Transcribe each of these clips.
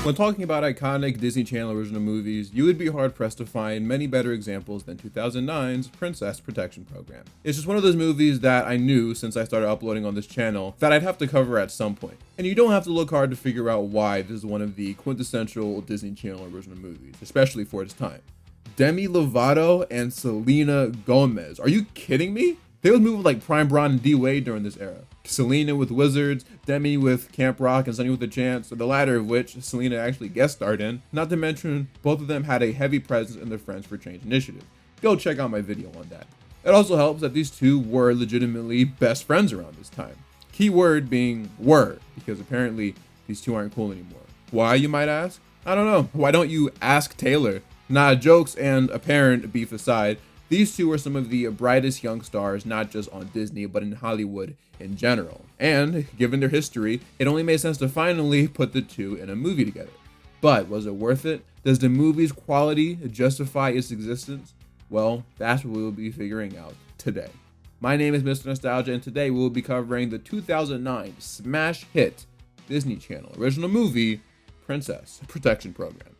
When talking about iconic Disney Channel original movies, you would be hard-pressed to find many better examples than 2009's Princess Protection Program. It's just one of those movies that I knew since I started uploading on this channel that I'd have to cover at some point. And you don't have to look hard to figure out why this is one of the quintessential Disney Channel original movies, especially for its time. Demi Lovato and Selena Gomez. Are you kidding me? They was moving like Prime Bron and D Wade during this era. Selena with Wizards, Demi with Camp Rock, and Sunny with a Chance, the latter of which Selena actually guest starred in. Not to mention, both of them had a heavy presence in the Friends for Change initiative. Go check out my video on that. It also helps that these two were legitimately best friends around this time. Key word being were, because apparently these two aren't cool anymore. Why, you might ask? I don't know. Why don't you ask Taylor? Nah, jokes and apparent beef aside, these two are some of the brightest young stars, not just on Disney, but in Hollywood in general. And given their history, it only made sense to finally put the two in a movie together. But was it worth it? Does the movie's quality justify its existence? Well, that's what we will be figuring out today. My name is Mr. Nostalgia, and today we will be covering the 2009 smash hit Disney Channel original movie, Princess Protection Program.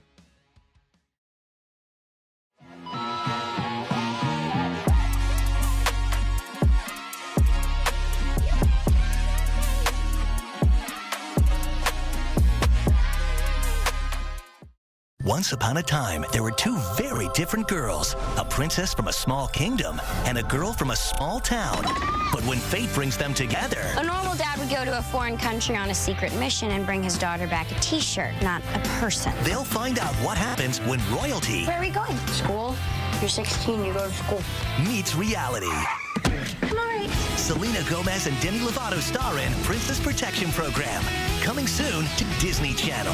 Once upon a time, there were two very different girls, a princess from a small kingdom and a girl from a small town. But when fate brings them together, A normal dad would go to a foreign country on a secret mission and bring his daughter back a t-shirt, not a person. they'll find out what happens when royalty Where are we going? School? You're 16, you go to school. meets reality. I'm all right. Selena Gomez and Demi Lovato star in Princess Protection Program, coming soon to Disney Channel.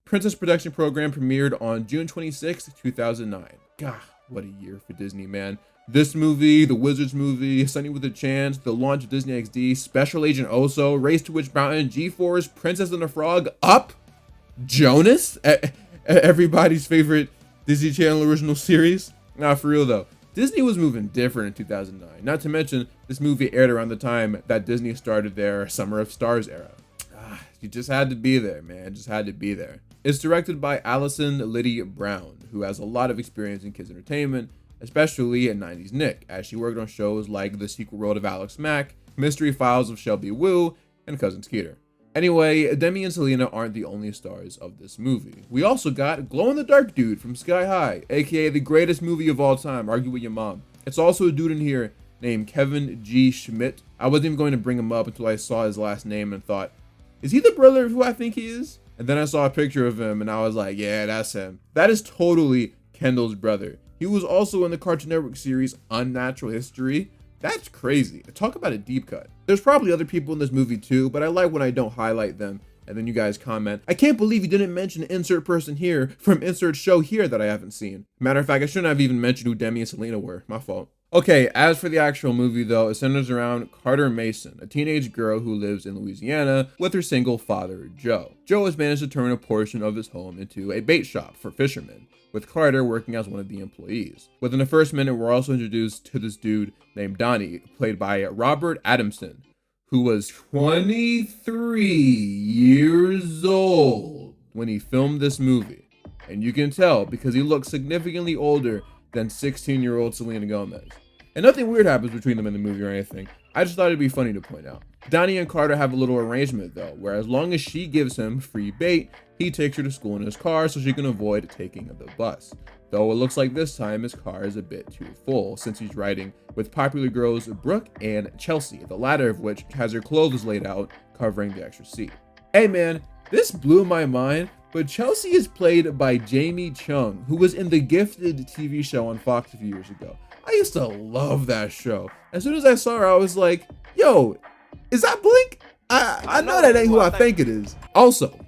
Princess Protection Program premiered on June 26, 2009. God, what a year for Disney, man. This movie, the Wizards movie, Sunny with a Chance, the launch of Disney XD, Special Agent Oso, Race to Witch Mountain, G-Force, Princess and the Frog, Up, Jonas, everybody's favorite Disney Channel original series. Nah, for real though. Disney was moving different in 2009. Not to mention, this movie aired around the time that Disney started their Summer of Stars era. You just had to be there, man. Just had to be there. It's directed by Allison Liddy Brown, who has a lot of experience in kids entertainment, especially in 90s Nick, as she worked on shows like The Secret World of Alex Mack, Mystery Files of Shelby Woo, and Cousin Skeeter. Anyway, Demi and Selena aren't the only stars of this movie. We also got Glow-in-the-Dark Dude from Sky High, aka the greatest movie of all time, argue with your mom. It's also a dude in here named Kevin G. Schmidt. I wasn't even going to bring him up until I saw his last name and thought, is he the brother of who I think he is? And then I saw a picture of him and I was like, yeah, that's him. That is totally Kendall's brother. He was also in the Cartoon Network series Unnatural History. That's crazy. Talk about a deep cut. There's probably other people in this movie too, but I like when I don't highlight them and then you guys comment, I can't believe you didn't mention insert person here from insert show here that I haven't seen. Matter of fact, I shouldn't have even mentioned who Demi and Selena were. My fault. Okay, as for the actual movie though, it centers around Carter Mason, a teenage girl who lives in Louisiana with her single father, Joe. Joe has managed to turn a portion of his home into a bait shop for fishermen, with Carter working as one of the employees. Within the first minute, we're also introduced to this dude named Donnie, played by Robert Adamson, who was 23 years old when he filmed this movie. And you can tell because he looks significantly older than 16-year-old Selena Gomez. And nothing weird happens between them in the movie or anything. I just thought it'd be funny to point out. Donnie and Carter have a little arrangement though, where as long as she gives him free bait, he takes her to school in his car so she can avoid taking the bus. Though it looks like this time his car is a bit too full since he's riding with popular girls Brooke and Chelsea, the latter of which has her clothes laid out covering the extra seat. Hey man, this blew my mind, but Chelsea is played by Jamie Chung, who was in the Gifted TV show on Fox a few years ago. I used to love that show. As soon as I saw her, I was like, yo, is that Blink? I know that ain't who I think it is. Also,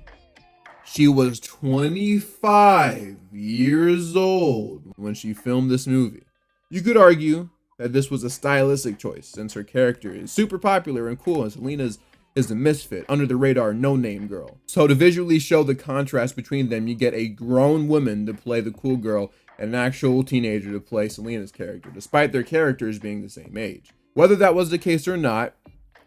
she was 25 years old when she filmed this movie. You could argue that this was a stylistic choice since her character is super popular and cool and Selena's is the misfit, under the radar, no-name girl. So to visually show the contrast between them, you get a grown woman to play the cool girl and an actual teenager to play Selena's character, despite their characters being the same age. Whether that was the case or not,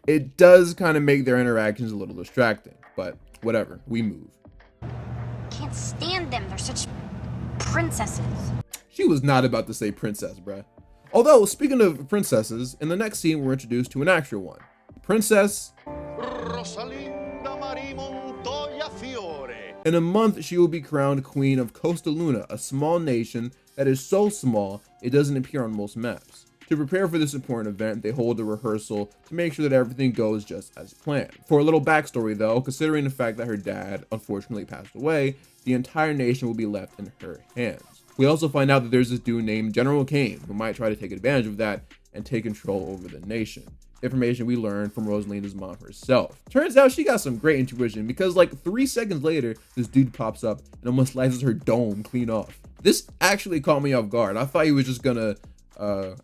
it does kind of make their interactions a little distracting, but whatever, we move. Can't stand them. They're such princesses. She was not about to say princess, bruh. Although, speaking of princesses, in the next scene we're introduced to an actual one. Princess Rosalinda Marie Montoya Fiore. In a month, she will be crowned Queen of Costa Luna, a small nation that is so small it doesn't appear on most maps. To prepare for this important event, they hold a rehearsal to make sure that everything goes just as planned. For a little backstory though, considering the fact that her dad unfortunately passed away, the entire nation will be left in her hands. We also find out that there's this dude named General Kane who might try to take advantage of that and take control over the nation. Information we learned from Rosalinda's mom herself. Turns out she got some great intuition because like 3 seconds later, this dude pops up and almost slices her dome clean off. This actually caught me off guard. I thought he was just gonna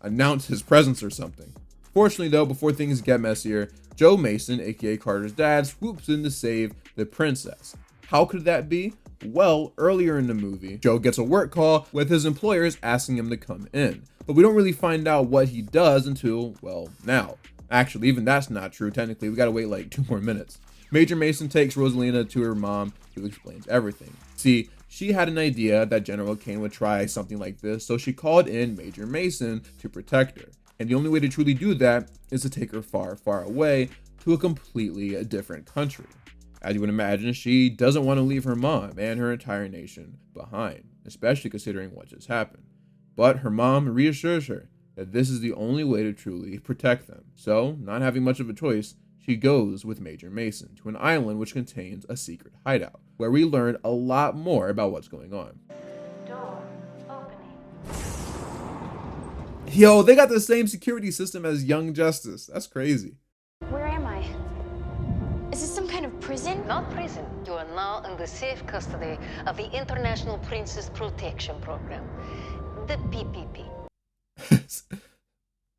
announce his presence or something. Fortunately though, before things get messier, Joe Mason, aka Carter's dad, swoops in to save the princess. How could that be? Well, earlier in the movie, Joe gets a work call with his employers asking him to come in, but we don't really find out what he does until, well, now. Actually, even that's not true. Technically, we gotta wait like 2 more minutes. Major Mason takes Rosalinda to her mom, who explains everything. See, she had an idea that General Kane would try something like this, so she called in Major Mason to protect her. And the only way to truly do that is to take her far, far away to a completely different country. As you would imagine, she doesn't want to leave her mom and her entire nation behind, especially considering what just happened. But her mom reassures her that this is the only way to truly protect them. So, not having much of a choice, she goes with Major Mason to an island which contains a secret hideout, where we learn a lot more about what's going on. Door opening. Yo, they got the same security system as Young Justice. That's crazy. Where am I? Is this some kind of prison? Not prison. You are now in the safe custody of the International Princess Protection Program, the PPP.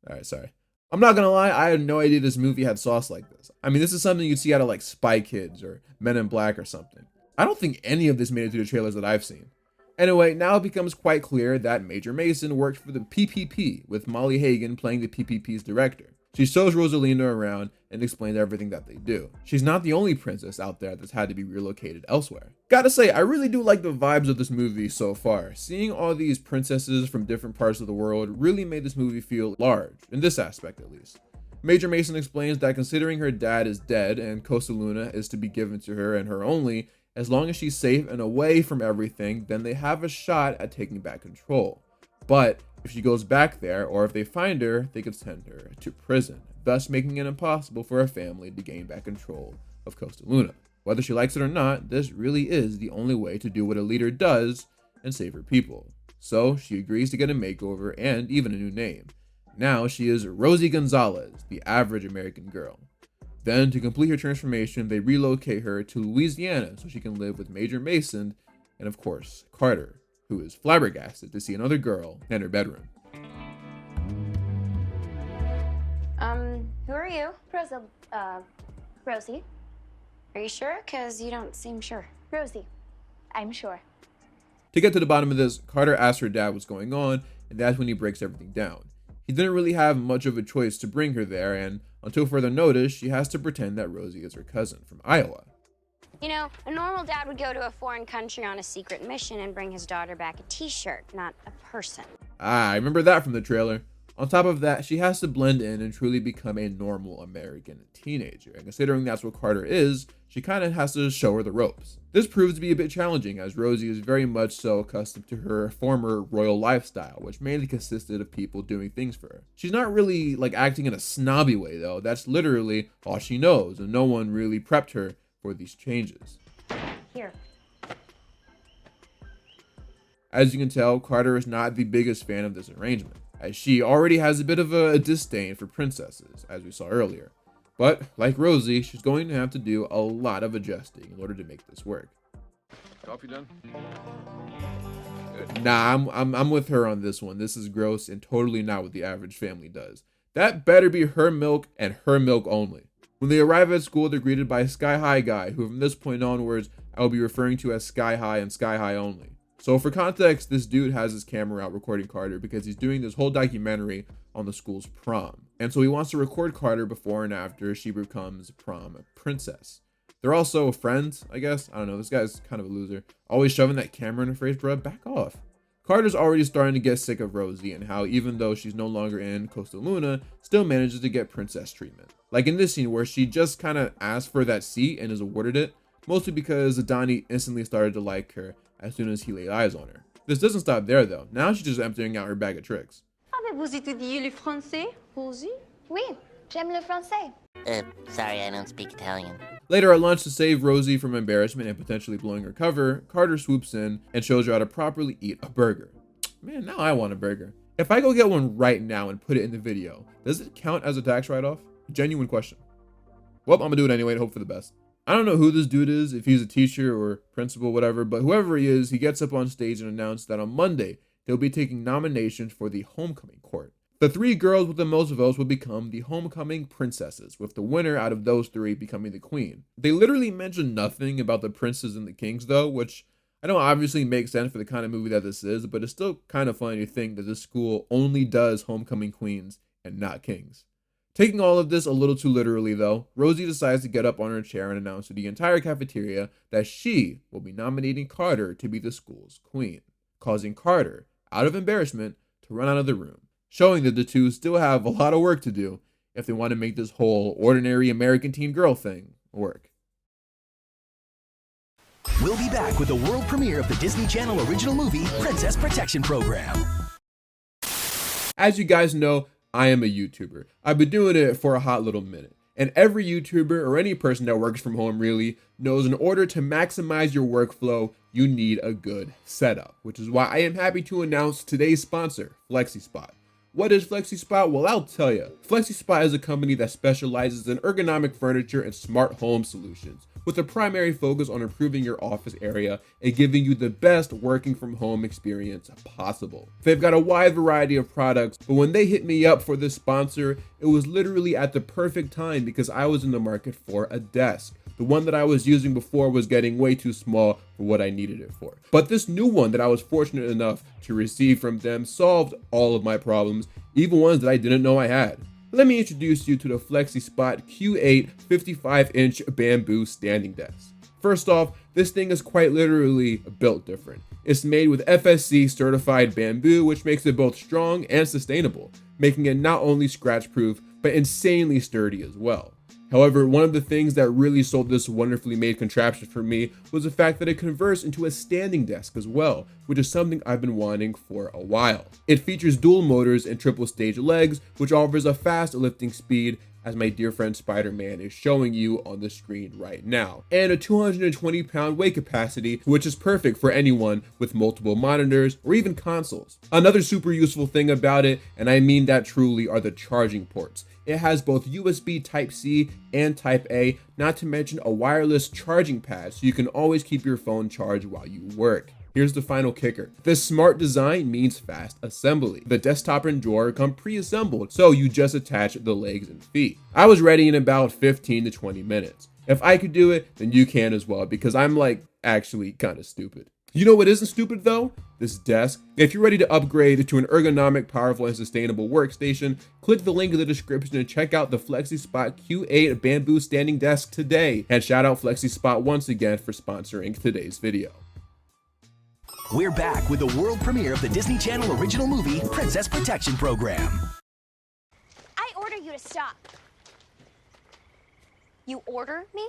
Alright, sorry. I'm not gonna lie, I had no idea this movie had sauce like this. I mean, this is something you'd see out of like Spy Kids or Men in Black or something. I don't think any of this made it through the trailers that I've seen. Anyway, now it becomes quite clear that Major Mason worked for the PPP, with Molly Hagan playing the PPP's director. She shows Rosalinda around and explains everything that they do. She's not the only princess out there that's had to be relocated elsewhere. Gotta say, I really do like the vibes of this movie so far. Seeing all these princesses from different parts of the world really made this movie feel large, in this aspect at least. Major Mason explains that considering her dad is dead and Costa Luna is to be given to her and her only, as long as she's safe and away from everything, then they have a shot at taking back control. But if she goes back there, or if they find her, they could send her to prison, thus making it impossible for her family to gain back control of Costa Luna. Whether she likes it or not, this really is the only way to do what a leader does and save her people. So she agrees to get a makeover and even a new name. Now she is Rosie Gonzalez, the average American girl. Then, to complete her transformation, they relocate her to Louisiana so she can live with Major Mason and, of course, Carter, who is flabbergasted to see another girl in her bedroom. Who are you? Rosie. Are you sure? Because you don't seem sure. Rosie. I'm sure. To get to the bottom of this, Carter asks her dad what's going on, and that's when he breaks everything down. He didn't really have much of a choice to bring her there, and until further notice, she has to pretend that Rosie is her cousin from Iowa. You know, a normal dad would go to a foreign country on a secret mission and bring his daughter back a t-shirt, not a person. Ah, I remember that from the trailer. On top of that, she has to blend in and truly become a normal American teenager, and considering that's what Carter is, she kind of has to show her the ropes. This proves to be a bit challenging, as Rosie is very much so accustomed to her former royal lifestyle, which mainly consisted of people doing things for her. She's not really like acting in a snobby way though, that's literally all she knows, and no one really prepped her for these changes. Here. As you can tell, Carter is not the biggest fan of this arrangement, as she already has a bit of a disdain for princesses, as we saw earlier. But, like Rosie, she's going to have to do a lot of adjusting in order to make this work. Coffee done? Nah, I'm with her on this one. This is gross and totally not what the average family does. That better be her milk and her milk only. When they arrive at school, they're greeted by Sky High Guy, who from this point onwards, I will be referring to as Sky High and Sky High only. So for context, this dude has his camera out recording Carter because he's doing this whole documentary on the school's prom. And so he wants to record Carter before and after she becomes prom princess. They're also friends, I guess. I don't know. This guy's kind of a loser. Always shoving that camera in her face, bro. Back off. Carter's already starting to get sick of Rosie and how even though she's no longer in Costa Luna, still manages to get princess treatment. Like in this scene where she just kind of asked for that seat and is awarded it, mostly because Donnie instantly started to like her as soon as he laid eyes on her. This doesn't stop there though. Now she's just emptying out her bag of tricks. Avez-vous étudié le français, Rosie? Oui, j'aime le français. Sorry, I don't speak Italian. Later at lunch, to save Rosie from embarrassment and potentially blowing her cover, Carter swoops in and shows her how to properly eat a burger. Man, now I want a burger. If I go get one right now and put it in the video, does it count as a tax write-off? Genuine question. Well, I'm gonna do it anyway and hope for the best. I don't know who this dude is, if he's a teacher or principal, whatever, but whoever he is, he gets up on stage and announced that on Monday, they'll be taking nominations for the homecoming court. The 3 girls with the most votes will become the homecoming princesses, with the winner out of those 3 becoming the queen. They literally mention nothing about the princes and the kings though, which I know obviously makes sense for the kind of movie that this is, but it's still kind of funny to think that this school only does homecoming queens and not kings. Taking all of this a little too literally though, Rosie decides to get up on her chair and announce to the entire cafeteria that she will be nominating Carter to be the school's queen, causing Carter, out of embarrassment, to run out of the room, showing that the two still have a lot of work to do if they want to make this whole ordinary American teen girl thing work. We'll be back with the world premiere of the Disney Channel original movie, Princess Protection Program. As you guys know, I am a YouTuber. I've been doing it for a hot little minute. And every YouTuber or any person that works from home really knows in order to maximize your workflow, you need a good setup, which is why I am happy to announce today's sponsor, FlexiSpot. What is FlexiSpot? Well, I'll tell you. FlexiSpot is a company that specializes in ergonomic furniture and smart home solutions, with a primary focus on improving your office area and giving you the best working from home experience possible. They've got a wide variety of products, but when they hit me up for this sponsor, it was literally at the perfect time because I was in the market for a desk. The one that I was using before was getting way too small for what I needed it for. But this new one that I was fortunate enough to receive from them solved all of my problems, even ones that I didn't know I had. Let me introduce you to the FlexiSpot Q8 55-inch bamboo standing desk. First off, this thing is quite literally built different. It's made with FSC certified bamboo, which makes it both strong and sustainable, making it not only scratch proof, but insanely sturdy as well. However, one of the things that really sold this wonderfully made contraption for me was the fact that it converts into a standing desk as well, which is something I've been wanting for a while. It features dual motors and triple stage legs, which offers a fast lifting speed, as my dear friend Spider-Man is showing you on the screen right now, and a 220-pound weight capacity, which is perfect for anyone with multiple monitors or even consoles. Another super useful thing about it, and I mean that truly, are the charging ports. It has both USB Type-C and Type-A, not to mention a wireless charging pad so you can always keep your phone charged while you work. Here's the final kicker. This smart design means fast assembly. The desktop and drawer come pre-assembled, so you just attach the legs and feet. I was ready in about 15 to 20 minutes. If I could do it, then you can as well, because I'm like actually kind of stupid. You know what isn't stupid though? This desk. If you're ready to upgrade to an ergonomic, powerful, and sustainable workstation, click the link in the description and check out the FlexiSpot Q8 bamboo standing desk today. And shout out FlexiSpot once again for sponsoring today's video. We're back with the world premiere of the Disney Channel original movie, Princess Protection Program. I order you to stop. You order me?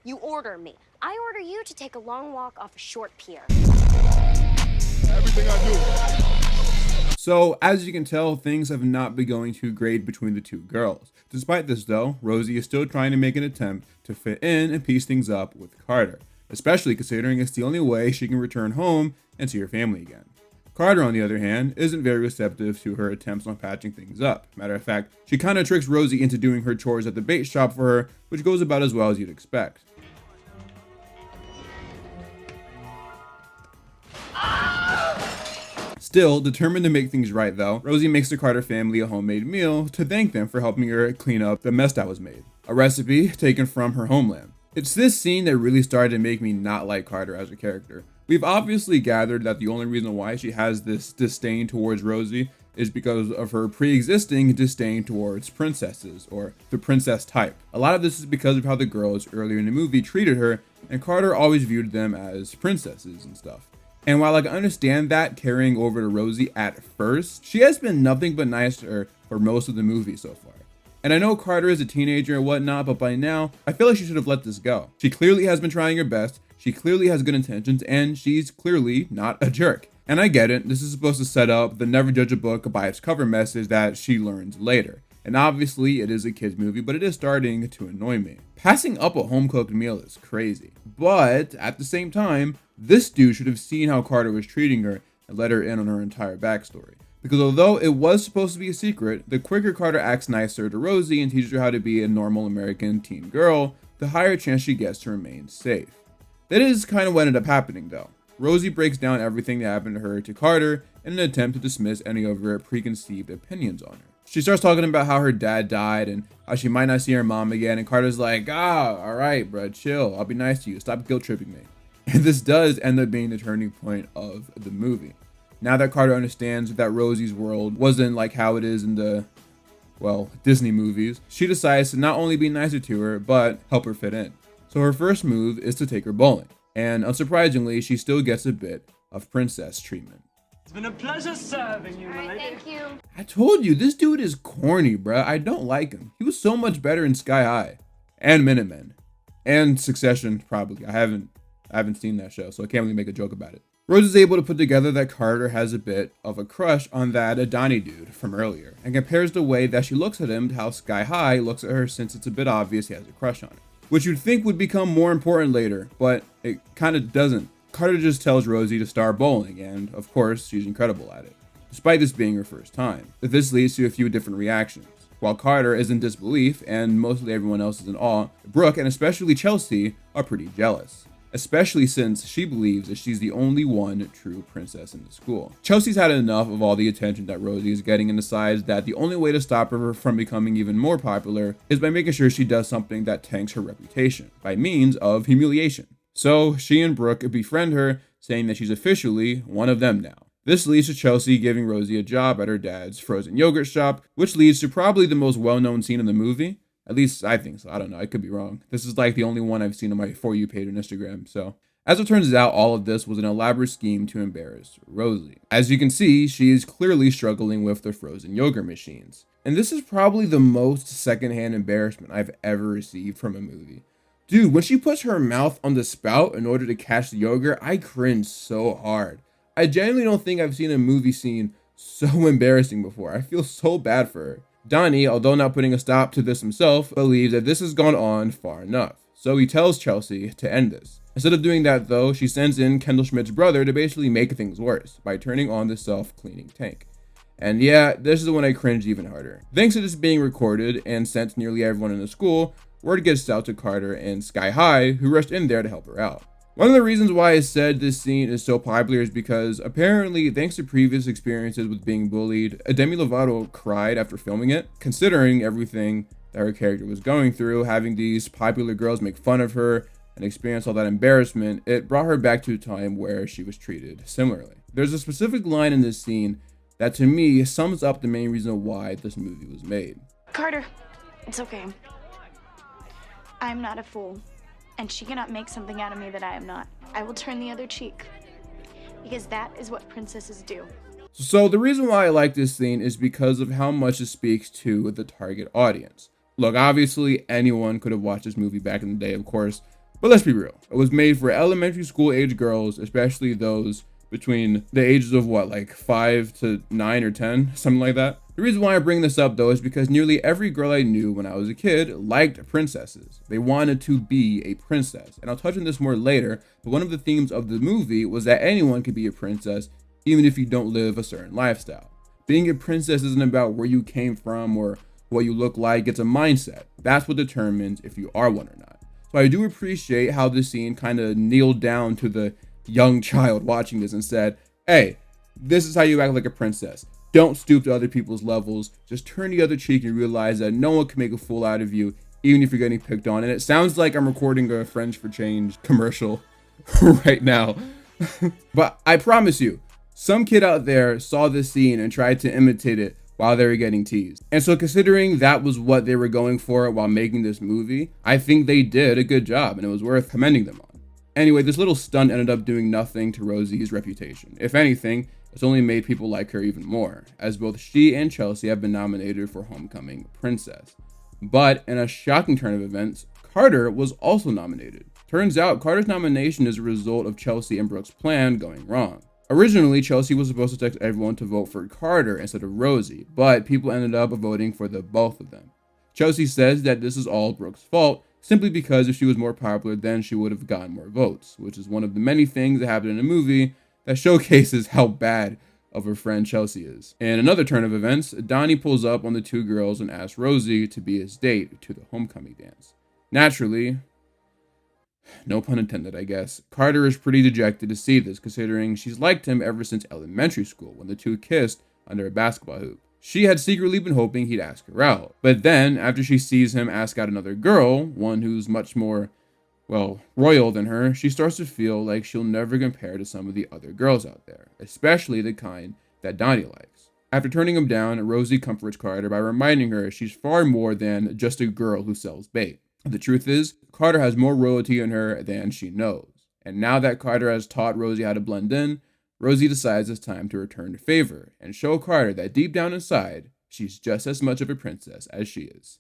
You order me. I order you to take a long walk off a short pier. Everything I do. So, as you can tell, things have not been going too great between the two girls. Despite this though, Rosie is still trying to make an attempt to fit in and piece things up with Carter, especially considering it's the only way she can return home and see her family again. Carter, on the other hand, isn't very receptive to her attempts on patching things up. Matter of fact, she kind of tricks Rosie into doing her chores at the bait shop for her, which goes about as well as you'd expect. Still, determined to make things right though, Rosie makes the Carter family a homemade meal to thank them for helping her clean up the mess that was made. A recipe taken from her homeland. It's this scene that really started to make me not like Carter as a character. We've obviously gathered that the only reason why she has this disdain towards Rosie is because of her pre-existing disdain towards princesses, or the princess type. A lot of this is because of how the girls earlier in the movie treated her, and Carter always viewed them as princesses and stuff. And while I can understand that carrying over to Rosie at first, she has been nothing but nice to her for most of the movie so far. And I know Carter is a teenager and whatnot, but by now, I feel like she should have let this go. She clearly has been trying her best, she clearly has good intentions, and she's clearly not a jerk. And I get it, this is supposed to set up the never judge a book by its cover message that she learns later. And obviously it is a kid's movie, but it is starting to annoy me. Passing up a home-cooked meal is crazy. But at the same time, this dude should have seen how Carter was treating her and let her in on her entire backstory. Because although it was supposed to be a secret, the quicker Carter acts nicer to Rosie and teaches her how to be a normal American teen girl, the higher chance she gets to remain safe. That is kind of what ended up happening though. Rosie breaks down everything that happened to her to Carter in an attempt to dismiss any of her preconceived opinions on her. She starts talking about how her dad died and how she might not see her mom again, and Carter's like, alright bro, chill, I'll be nice to you, stop guilt tripping me. And this does end up being the turning point of the movie. Now that Carter understands that Rosie's world wasn't like how it is in the, well, Disney movies, she decides to not only be nicer to her, but help her fit in. So her first move is to take her bowling. And unsurprisingly, she still gets a bit of princess treatment. It's been a pleasure serving you, All right, lady. thank you. I told you, this dude is corny, bruh. I don't like him. He was so much better in Sky High. And Minutemen. And Succession, probably. I haven't seen that show, so I can't really make a joke about it. Rose is able to put together that Carter has a bit of a crush on that Adani dude from earlier, and compares the way that she looks at him to how Sky High looks at her, since it's a bit obvious he has a crush on her. Which you'd think would become more important later, but it kind of doesn't. Carter just tells Rosie to start bowling, and of course, she's incredible at it, despite this being her first time. This leads to a few different reactions. While Carter is in disbelief, and mostly everyone else is in awe, Brooke, and especially Chelsea, are pretty jealous. Especially since she believes that she's the only one true princess in the school. Chelsea's had enough of all the attention that Rosie is getting and decides that the only way to stop her from becoming even more popular is by making sure she does something that tanks her reputation, by means of humiliation. So she and Brooke befriend her, saying that she's officially one of them now. This leads to Chelsea giving Rosie a job at her dad's frozen yogurt shop, which leads to probably the most well-known scene in the movie. At least I think so. I don't know. I could be wrong. This is like the only one I've seen on my For You page on Instagram. So as it turns out, all of this was an elaborate scheme to embarrass Rosie. As you can see, she is clearly struggling with the frozen yogurt machines. And this is probably the most secondhand embarrassment I've ever received from a movie. Dude, when she puts her mouth on the spout in order to catch the yogurt, I cringe so hard. I genuinely don't think I've seen a movie scene so embarrassing before. I feel so bad for her. Donnie, although not putting a stop to this himself, believes that this has gone on far enough. So he tells Chelsea to end this. Instead of doing that though, she sends in Kendall Schmidt's brother to basically make things worse by turning on the self-cleaning tank. And yeah, this is when I cringed even harder. Thanks to this being recorded and sent to nearly everyone in the school, word gets out to Carter and Sky High, who rushed in there to help her out. One of the reasons why I said this scene is so popular is because apparently, thanks to previous experiences with being bullied, Demi Lovato cried after filming it, considering everything that her character was going through, having these popular girls make fun of her and experience all that embarrassment. It brought her back to a time where she was treated similarly. There's a specific line in this scene that to me sums up the main reason why this movie was made. Carter, it's okay. I'm not a fool. And she cannot make something out of me that I am not. I will turn the other cheek. Because that is what princesses do. So the reason why I like this scene is because of how much it speaks to the target audience. Look, obviously anyone could have watched this movie back in the day, of course, but let's be real. It was made for elementary school age girls, especially those between the ages of what, like 5 to 9 or 10, something like that. The reason why I bring this up though is because nearly every girl I knew when I was a kid liked princesses. They wanted to be a princess, and I'll touch on this more later, but one of the themes of the movie was that anyone could be a princess even if you don't live a certain lifestyle. Being a princess isn't about where you came from or what you look like, it's a mindset. That's what determines if you are one or not. So I do appreciate how this scene kind of kneeled down to the young child watching this and said, hey, this is how you act like a princess. Don't stoop to other people's levels. Just turn the other cheek and realize that no one can make a fool out of you, even if you're getting picked on. And it sounds like I'm recording a Friends for Change commercial right now. But I promise you, Some kid out there saw this scene and tried to imitate it while they were getting teased. And so considering that was what they were going for while making this movie, I think they did a good job and it was worth commending them on. Anyway, this little stunt ended up doing nothing to Rosie's reputation. If anything, it's only made people like her even more, as both she and Chelsea have been nominated for Homecoming Princess. But in a shocking turn of events, Carter was also nominated. Turns out Carter's nomination is a result of Chelsea and Brooke's plan going wrong. Originally, Chelsea was supposed to text everyone to vote for Carter instead of Rosie, but people ended up voting for the both of them. Chelsea says that this is all Brooke's fault, simply because if she was more popular, then she would have gotten more votes, which is one of the many things that happen in a movie that showcases how bad of a friend Chelsea is. In another turn of events, Donnie pulls up on the two girls and asks Rosie to be his date to the homecoming dance. Naturally, no pun intended, I guess, Carter is pretty dejected to see this, considering she's liked him ever since elementary school when the two kissed under a basketball hoop. She had secretly been hoping he'd ask her out. But then, after she sees him ask out another girl, one who's much more, well, royal than her, she starts to feel like she'll never compare to some of the other girls out there, especially the kind that Donnie likes. After turning him down, Rosie comforts Carter by reminding her she's far more than just a girl who sells bait. The truth is, Carter has more royalty in her than she knows. And now that Carter has taught Rosie how to blend in, Rosie decides it's time to return the favor and show Carter that deep down inside, she's just as much of a princess as she is.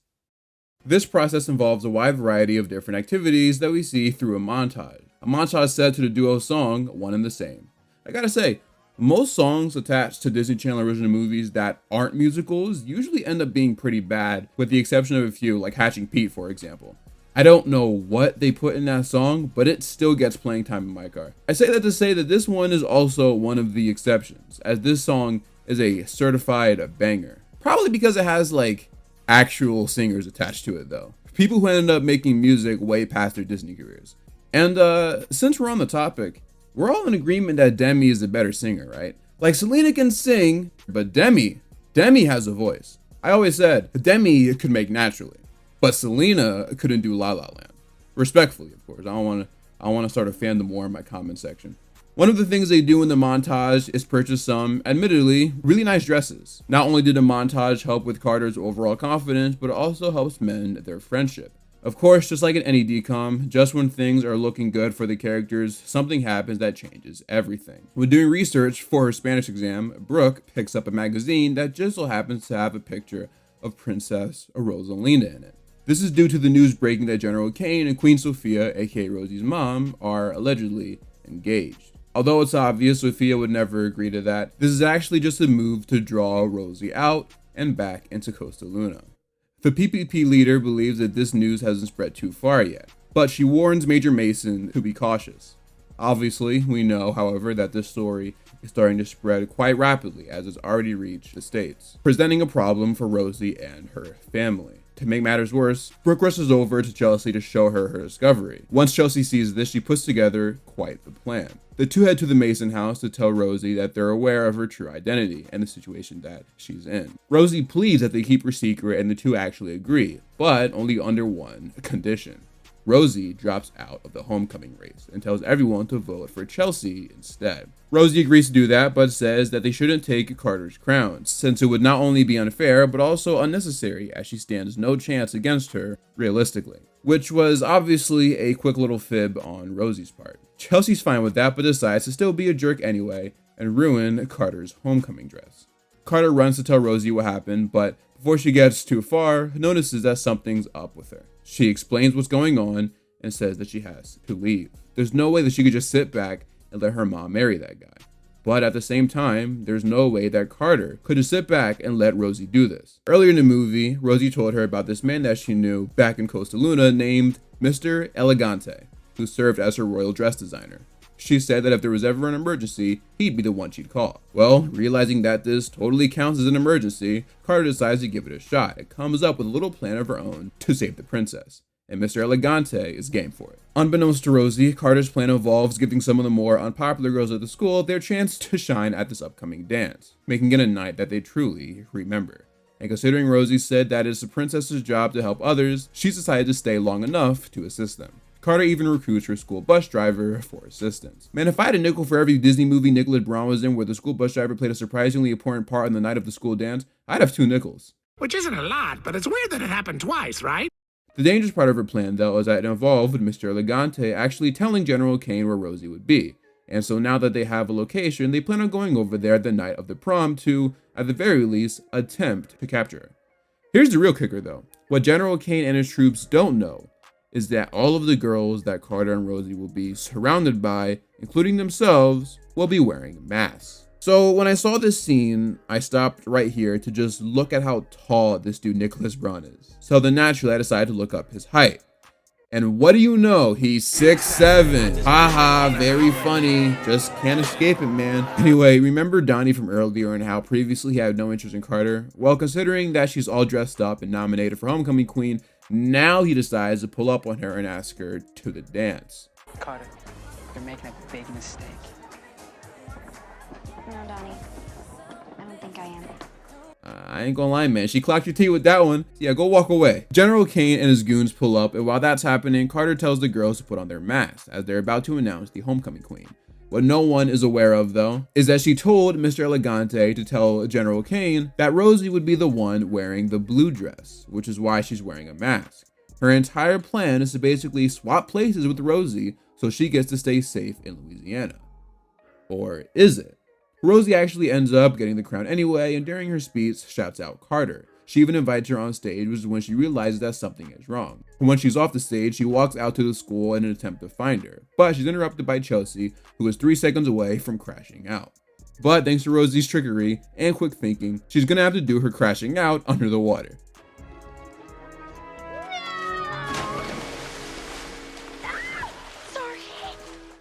This process involves a wide variety of different activities that we see through a montage. A montage set to the duo's song, One and the Same. I gotta say, most songs attached to Disney Channel original movies that aren't musicals usually end up being pretty bad, with the exception of a few, like Hatching Pete, for example. I don't know what they put in that song, but it still gets playing time in my car. I say that to say that this one is also one of the exceptions, as this song is a certified banger. Probably because it has like actual singers attached to it though. People who ended up making music way past their Disney careers. And since we're on the topic, we're all in agreement that Demi is a better singer, right? Like Selena can sing, but Demi has a voice. I always said Demi could make naturally, but Selena couldn't do La La Land. Respectfully, of course. I don't want to start a fandom war in my comment section. One of the things they do in the montage is purchase some, admittedly, really nice dresses. Not only did the montage help with Carter's overall confidence, but it also helps mend their friendship. Of course, just like in any DCOM, just when things are looking good for the characters, something happens that changes everything. When doing research for her Spanish exam, Brooke picks up a magazine that just so happens to have a picture of Princess Rosalinda in it. This is due to the news breaking that General Kane and Queen Sophia, aka Rosie's mom, are allegedly engaged. Although it's obvious Sophia would never agree to that, this is actually just a move to draw Rosie out and back into Costa Luna. The PPP leader believes that this news hasn't spread too far yet, but she warns Major Mason to be cautious. Obviously, we know, however, that this story is starting to spread quite rapidly as it's already reached the States, presenting a problem for Rosie and her family. To make matters worse, Brooke rushes over to Chelsea to show her discovery. Once Chelsea sees this, she puts together quite the plan. The two head to the Mason house to tell Rosie that they're aware of her true identity and the situation that she's in. Rosie pleads that they keep her secret and the two actually agree, but only under one condition. Rosie drops out of the homecoming race and tells everyone to vote for Chelsea instead. Rosie agrees to do that, but says that they shouldn't take Carter's crown, since it would not only be unfair, but also unnecessary, as she stands no chance against her, realistically. Which was obviously a quick little fib on Rosie's part. Chelsea's fine with that, but decides to still be a jerk anyway, and ruin Carter's homecoming dress. Carter runs to tell Rosie what happened, but before she gets too far, notices that something's up with her. She explains what's going on and says that she has to leave. There's no way that she could just sit back and let her mom marry that guy. But at the same time, there's no way that Carter could just sit back and let Rosie do this. Earlier in the movie, Rosie told her about this man that she knew back in Costa Luna named Mr. Elegante, who served as her royal dress designer. She said that if there was ever an emergency, he'd be the one she'd call. Well, realizing that this totally counts as an emergency, Carter decides to give it a shot and comes up with a little plan of her own to save the princess. And Mr. Elegante is game for it. Unbeknownst to Rosie, Carter's plan involves giving some of the more unpopular girls at the school their chance to shine at this upcoming dance, making it a night that they truly remember. And considering Rosie said that it's the princess's job to help others, she's decided to stay long enough to assist them. Carter even recruits her school bus driver for assistance. Man, if I had a nickel for every Disney movie Nicholas Braun was in where the school bus driver played a surprisingly important part in the night of the school dance, I'd have 2 nickels. Which isn't a lot, but it's weird that it happened twice, right? The dangerous part of her plan, though, is that it involved Mr. Elegante actually telling General Kane where Rosie would be. And so now that they have a location, they plan on going over there the night of the prom to, at the very least, attempt to capture her. Here's the real kicker, though. What General Kane and his troops don't know is that all of the girls that Carter and Rosie will be surrounded by, including themselves, will be wearing masks. So when I saw this scene, I stopped right here to just look at how tall this dude Nicholas Braun is. So then naturally I decided to look up his height. And what do you know? He's 6'7". Haha, very funny. Just can't escape it, man. Anyway, remember Donnie from earlier and how previously he had no interest in Carter? Well, considering that she's all dressed up and nominated for Homecoming Queen, now he decides to pull up on her and ask her to the dance. Carter, you're making a big mistake. No, Donnie. I don't think I am. I ain't gonna lie, man. She clocked your teeth with that one. Yeah, go walk away. General Kane and his goons pull up, and while that's happening, Carter tells the girls to put on their masks as they're about to announce the Homecoming Queen. What no one is aware of, though, is that she told Mr. Elegante to tell General Kane that Rosie would be the one wearing the blue dress, which is why she's wearing a mask. Her entire plan is to basically swap places with Rosie so she gets to stay safe in Louisiana. Or is it? Rosie actually ends up getting the crown anyway, and during her speech, shouts out Carter. She even invites her on stage, which is when she realizes that something is wrong. And when she's off the stage, she walks out to the school in an attempt to find her. But she's interrupted by Chelsea, who is 3 seconds away from crashing out. But thanks to Rosie's trickery and quick thinking, she's gonna have to do her crashing out under the water.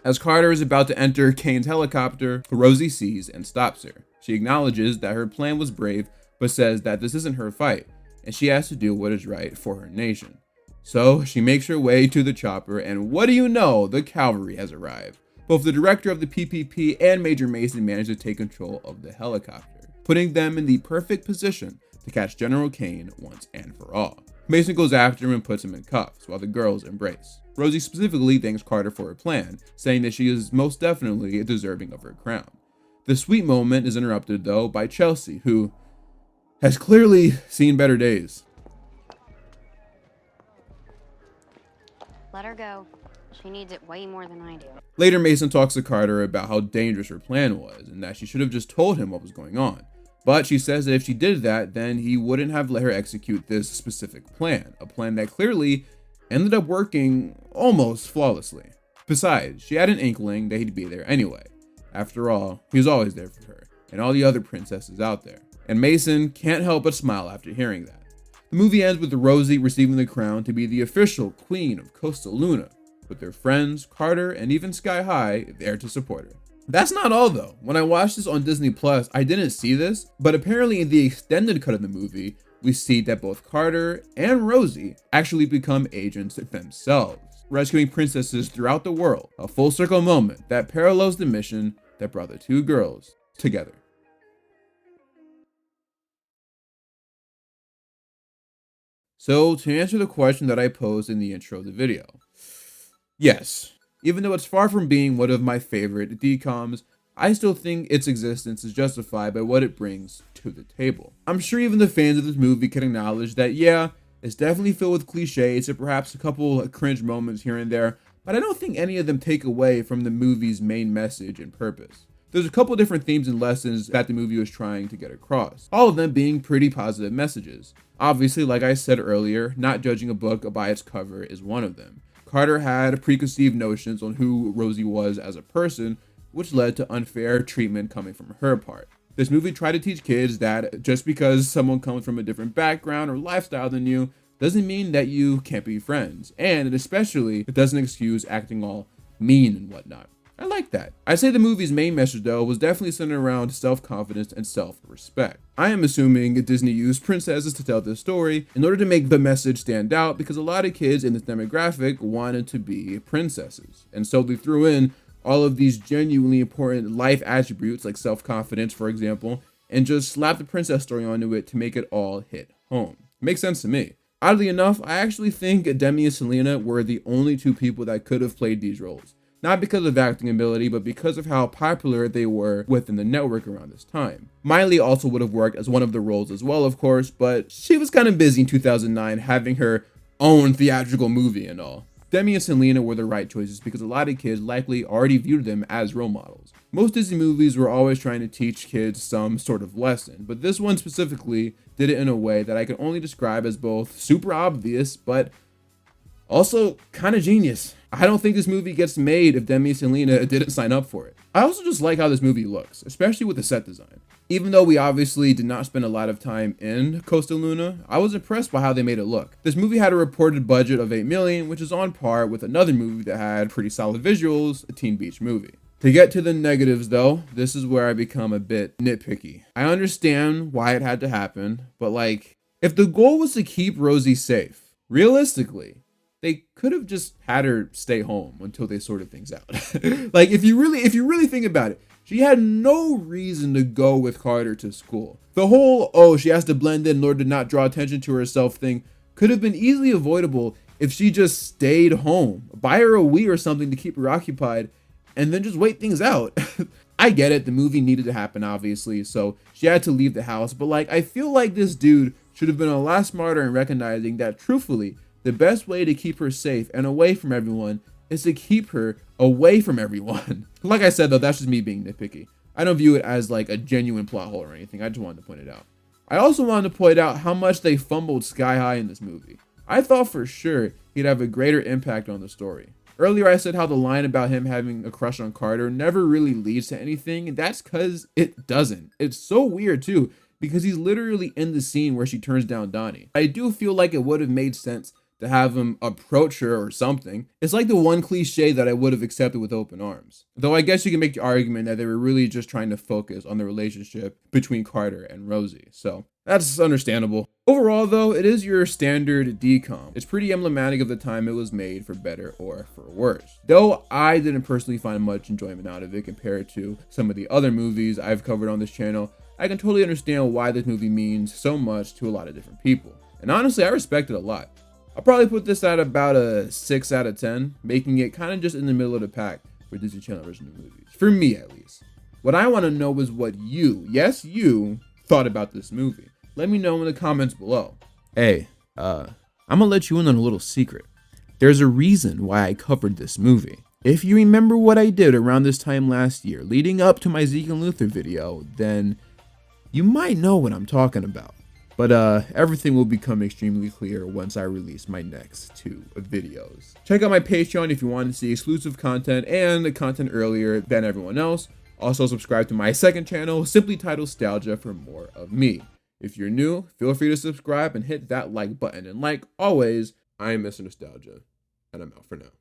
As Carter is about to enter Kane's helicopter, Rosie sees and stops her. She acknowledges that her plan was brave, but says that this isn't her fight, and she has to do what is right for her nation. So she makes her way to the chopper, and what do you know, the cavalry has arrived. Both the director of the PPP and Major Mason manage to take control of the helicopter, putting them in the perfect position to catch General Kane once and for all. Mason goes after him and puts him in cuffs, while the girls embrace. Rosie specifically thanks Carter for her plan, saying that she is most definitely deserving of her crown. The sweet moment is interrupted, though, by Chelsea, who has clearly seen better days. Let her go. She needs it way more than I do. Later, Mason talks to Carter about how dangerous her plan was, and that she should have just told him what was going on. But she says that if she did that, then he wouldn't have let her execute this specific plan, a plan that clearly ended up working almost flawlessly. Besides, she had an inkling that he'd be there anyway. After all, he was always there for her, and all the other princesses out there. And Mason can't help but smile after hearing that. The movie ends with Rosie receiving the crown to be the official queen of Costa Luna, with their friends, Carter, and even Sky High there to support her. That's not all though. When I watched this on Disney Plus, I didn't see this, but apparently in the extended cut of the movie, we see that both Carter and Rosie actually become agents themselves, rescuing princesses throughout the world, a full circle moment that parallels the mission that brought the 2 girls together. So to answer the question that I posed in the intro of the video, yes, even though it's far from being one of my favorite DCOMs, I still think its existence is justified by what it brings to the table. I'm sure even the fans of this movie can acknowledge that, yeah, it's definitely filled with cliches and perhaps a couple cringe moments here and there, but I don't think any of them take away from the movie's main message and purpose. There's a couple different themes and lessons that the movie was trying to get across, all of them being pretty positive messages. Obviously, like I said earlier, not judging a book by its cover is one of them. Carter had preconceived notions on who Rosie was as a person, which led to unfair treatment coming from her part. This movie tried to teach kids that just because someone comes from a different background or lifestyle than you doesn't mean that you can't be friends, and especially it doesn't excuse acting all mean and whatnot. I like that. I'd say the movie's main message though was definitely centered around self-confidence and self-respect. I am assuming Disney used princesses to tell this story in order to make the message stand out because a lot of kids in this demographic wanted to be princesses, and so they threw in all of these genuinely important life attributes like self-confidence, for example, and just slapped the princess story onto it to make it all hit home. Makes sense to me. Oddly enough, I actually think Demi and Selena were the only two people that could have played these roles. Not because of acting ability, but because of how popular they were within the network around this time. Miley also would have worked as one of the roles as well, of course, but she was kind of busy in 2009 having her own theatrical movie and all. Demi and Selena were the right choices because a lot of kids likely already viewed them as role models. Most Disney movies were always trying to teach kids some sort of lesson, but this one specifically did it in a way that I can only describe as both super obvious, but also kind of genius. I don't think this movie gets made if Demi and Selena didn't sign up for it. I also just like how this movie looks, especially with the set design. Even though we obviously did not spend a lot of time in Costa Luna, I was impressed by how they made it look. This movie had a reported budget of $8 million, which is on par with another movie that had pretty solid visuals, a Teen Beach Movie. To get to the negatives though, this is where I become a bit nitpicky. I understand why it had to happen, but like, if the goal was to keep Rosie safe, realistically, they could have just had her stay home until they sorted things out. Like, if you really think about it, she had no reason to go with Carter to school. The whole, oh, she has to blend in order to not draw attention to herself thing could have been easily avoidable if she just stayed home. Buy her a Wii or something to keep her occupied and then just wait things out. I get it, the movie needed to happen, obviously, so she had to leave the house, but like, I feel like this dude should have been a lot smarter in recognizing that, truthfully, the best way to keep her safe and away from everyone is to keep her away from everyone. Like I said though, that's just me being nitpicky. I don't view it as like a genuine plot hole or anything, I just wanted to point it out. I also wanted to point out how much they fumbled Sky High in this movie. I thought for sure he'd have a greater impact on the story. Earlier I said how the line about him having a crush on Carter never really leads to anything, and that's because it doesn't. It's so weird too, because he's literally in the scene where she turns down Donnie. I do feel like it would have made sense to have him approach her or something. It's like the one cliche that I would have accepted with open arms. Though I guess you can make the argument that they were really just trying to focus on the relationship between Carter and Rosie. So that's understandable. Overall though, it is your standard DCOM. It's pretty emblematic of the time it was made, for better or for worse. Though I didn't personally find much enjoyment out of it compared to some of the other movies I've covered on this channel, I can totally understand why this movie means so much to a lot of different people. And honestly, I respect it a lot. I'll probably put this at about a 6 out of 10, making it kind of just in the middle of the pack for Disney Channel original movies. For me, at least. What I want to know is what you, yes you, thought about this movie. Let me know in the comments below. Hey, I'm gonna let you in on a little secret. There's a reason why I covered this movie. If you remember what I did around this time last year, leading up to my Zeke and Luther video, then you might know what I'm talking about. But everything will become extremely clear once I release my next 2 videos. Check out my Patreon if you want to see exclusive content and the content earlier than everyone else. Also subscribe to my second channel, simply titled Stalgia, for more of me. If you're new, feel free to subscribe and hit that like button. And like always, I am Mr. Nostalgia, and I'm out for now.